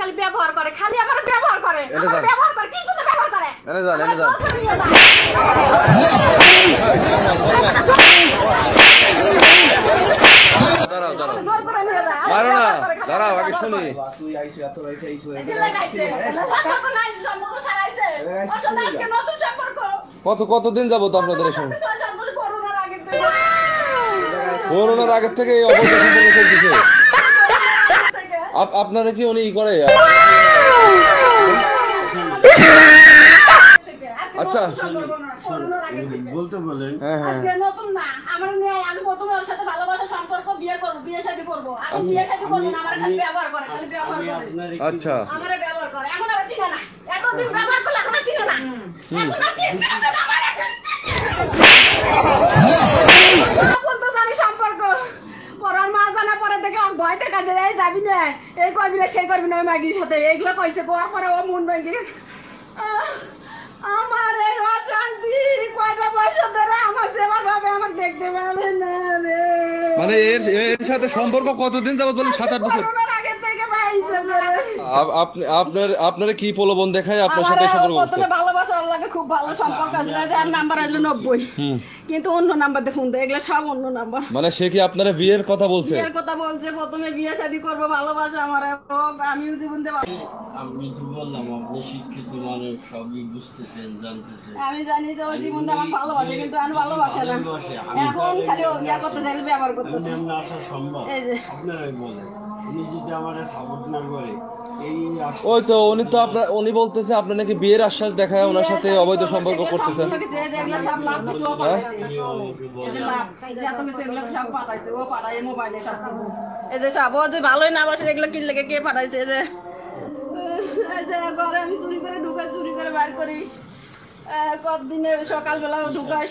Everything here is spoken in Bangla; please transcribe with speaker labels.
Speaker 1: খালি ব্যবহার করে, খালি আমার ব্যবহার করে, ব্যবহার করে, কি জন্য ব্যবহার করে?
Speaker 2: এনে যান দাঁড়াও মারো না, দাঁড়াও আগে শুনি। কতদিন যাবো তো আপনাদের সঙ্গে? করোনার আগের থেকে এই অবস্থা চলতেছে। আপনারা কি উনি করে? আচ্ছা
Speaker 3: বলতে বলেন।
Speaker 1: নতুন না, আমার মেয়ে, আমি প্রথমে ওর সাথে ভালোবাসা সম্পর্ক, বিয়ে করবো, বিয়ে শাদী করবো। আমি বিয়ে শাদী করবো না, আমার খালি ব্যবহার করে, খালি ব্যবহার করে।
Speaker 2: আচ্ছা
Speaker 1: আমার ব্যবহার করে, এখন আর চিনে না। এতদিন ব্যবহার করলে এখন আর চিনে না। এখন আর চিনতে হবে না আমার এখন। বলতে জানি সম্পর্ক। পরার মা জানা পরে দেখে ভয় দেখা যায়, এই যাবি না, এই করবি না, সেই করবি না, ওই মাগির সাথে এইগুলো কইছে। কোয়ার পরে ও মন ভেঙে গেছে। আমার এই অশান্তি কয়টা পয়সা ধরে আমার যেবার ভাবে আমার দেখতে পারে না রে।
Speaker 2: মানে এর সাথে সম্পর্ক কতদিন যাবত বলেন? 7-8 বছর
Speaker 1: আগে থেকে ভাই।
Speaker 2: আপনারা কি প্রলোভন দেখায় আপনার সাথে সম্পর্ক করতে?
Speaker 1: প্রথমে ভালোবাসা লাগে, খুব ভালো সম্পর্ক আছে, আর নাম্বার আসলো 90, কিন্তু অন্য নাম্বার দিয়ে ফোন দেয়, এগুলো সব অন্য নাম্বার।
Speaker 2: মানে সে কি আপনারা বিয়ের কথা বলছে?
Speaker 1: বিয়ের কথা বলছে, প্রথমে বিয়ে শাদী করবো, ভালোবাসা আমার হোক, আমিও জীবন দেব।
Speaker 3: আমি তো বললাম আপনি শিক্ষিত মানুষ, সবই বুঝতেছেন, জানতেছেন।
Speaker 1: আমি জানি যে ও জীবন আমার ভালোবাসে, কিন্তু আমি ভালোবাসে না। এখন খালি ও বিয়ে করতে চাইলে ব্যবহার করতেছে।
Speaker 3: এমনি আসা সম্ভব?
Speaker 1: এই যে
Speaker 3: আপনারাই বলেন, উনি যদি আমার সাপোর্ট না করে,
Speaker 2: ওই তো উনি তো উনি বলতেছে আপনি নাকি বিয়ের আশ্বাস দেখায় ওনার সাথে অবৈধ সম্পর্ক করতেছেন।
Speaker 1: ভালোই না বাসে, এগুলো কিনলে কে পাঠাইছে? যে ঘরে আমি চুরি করে ঢুকাই, চুরি করে বার করি, কতদিনে সকালবেলা ঢুকাই।